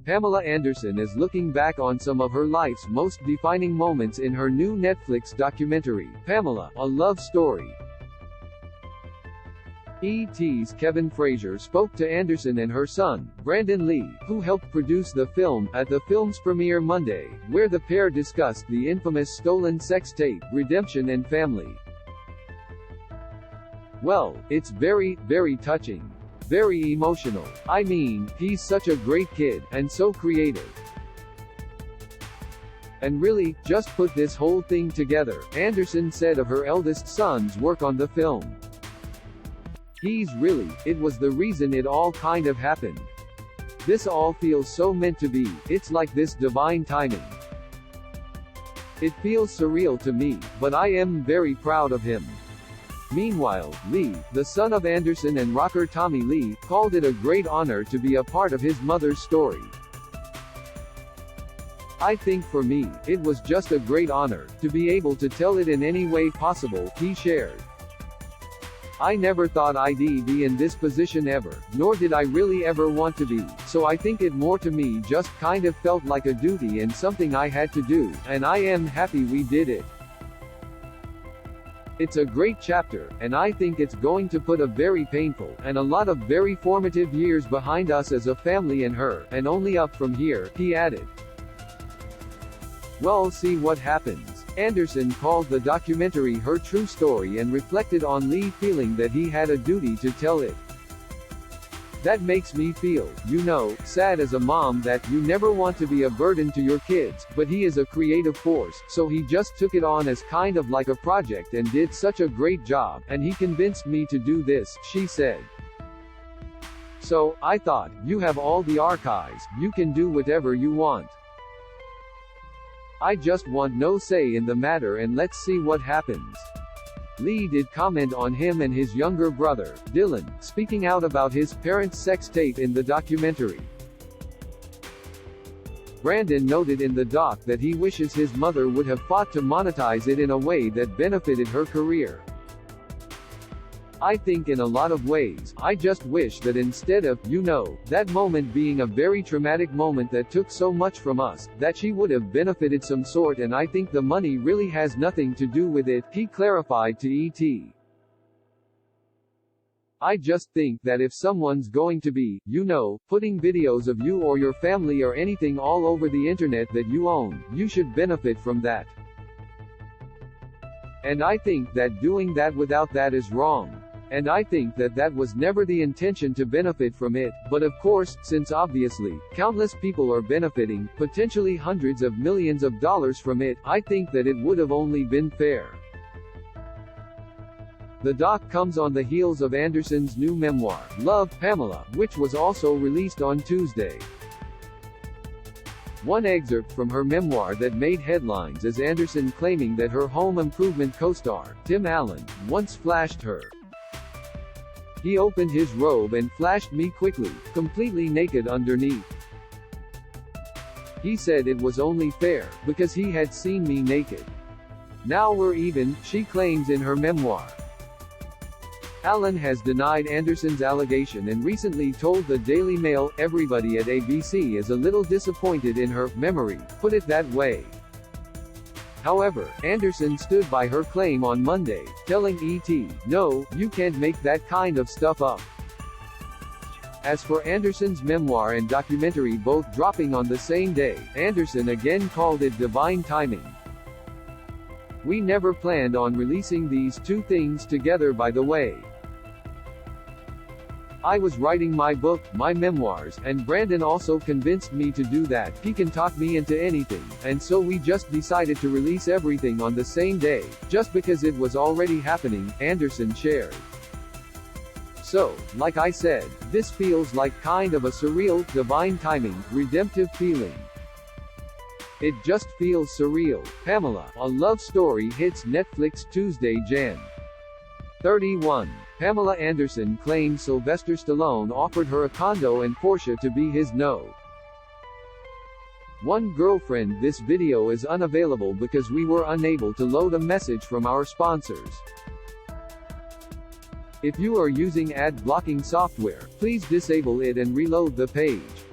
Pamela Anderson is looking back on some of her life's most defining moments in her new Netflix documentary, Pamela, A Love Story. ET's Kevin Frazier spoke to Anderson and her son, Brandon Lee, who helped produce the film, at the film's premiere Monday, where the pair discussed the infamous stolen sex tape, redemption and family. "Well, it's very, very touching. Very emotional. I mean, he's such a great kid, and so creative. And really, just put this whole thing together," Anderson said of her eldest son's work on the film. It was the reason it all kind of happened. This all feels so meant to be, it's like this divine timing. It feels surreal to me, but I am very proud of him. Meanwhile, Lee, the son of Anderson and rocker Tommy Lee, called it a great honor to be a part of his mother's story. "I think for me, it was just a great honor, to be able to tell it in any way possible," he shared. "I never thought I'd be in this position ever, nor did I really ever want to be, so I think it more to me just kind of felt like a duty and something I had to do, and I am happy we did it. It's a great chapter, and I think it's going to put a very painful, and a lot of very formative years behind us as a family and her, and only up from here," he added. "We'll see what happens." Anderson called the documentary her true story and reflected on Lee feeling that he had a duty to tell it. "That makes me feel, sad as a mom that you never want to be a burden to your kids, but he is a creative force, so he just took it on as kind of like a project and did such a great job, and he convinced me to do this," she said. "So, I thought, you have all the archives, you can do whatever you want. I just want no say in the matter and let's see what happens." Lee did comment on him and his younger brother, Dylan, speaking out about his parents' sex tape in the documentary. Brandon noted in the doc that he wishes his mother would have fought to monetize it in a way that benefited her career. "I think in a lot of ways, I just wish that instead of, that moment being a very traumatic moment that took so much from us, that she would have benefited some sort, and I think the money really has nothing to do with it," he clarified to ET. "I just think that if someone's going to be, putting videos of you or your family or anything all over the internet that you own, you should benefit from that. And I think that doing that without that is wrong. And I think that that was never the intention to benefit from it, but of course, since obviously, countless people are benefiting, potentially hundreds of millions of dollars from it, I think that it would have only been fair." The doc comes on the heels of Anderson's new memoir, Love, Pamela, which was also released on Tuesday. One excerpt from her memoir that made headlines is Anderson claiming that her home improvement co-star, Tim Allen, once flashed her. "He opened his robe and flashed me quickly, completely naked underneath. He said it was only fair, because he had seen me naked. Now we're even," she claims in her memoir. Allen has denied Anderson's allegation and recently told the Daily Mail, "Everybody at ABC is a little disappointed in her memory, put it that way." However, Anderson stood by her claim on Monday, telling ET, "No, you can't make that kind of stuff up." As for Anderson's memoir and documentary both dropping on the same day, Anderson again called it divine timing. "We never planned on releasing these two things together, by the way. I was writing my book, my memoirs, and Brandon also convinced me to do that. He can talk me into anything, and so we just decided to release everything on the same day, just because it was already happening," Anderson shared. "So, like I said, this feels like kind of a surreal, divine timing, redemptive feeling. It just feels surreal." Pamela, A Love Story hits Netflix Tuesday, Jan. 31. Pamela Anderson claims Sylvester Stallone offered her a condo and Porsche to be his one girlfriend. This video is unavailable because we were unable to load a message from our sponsors. If you are using ad blocking software, please disable it and reload the page.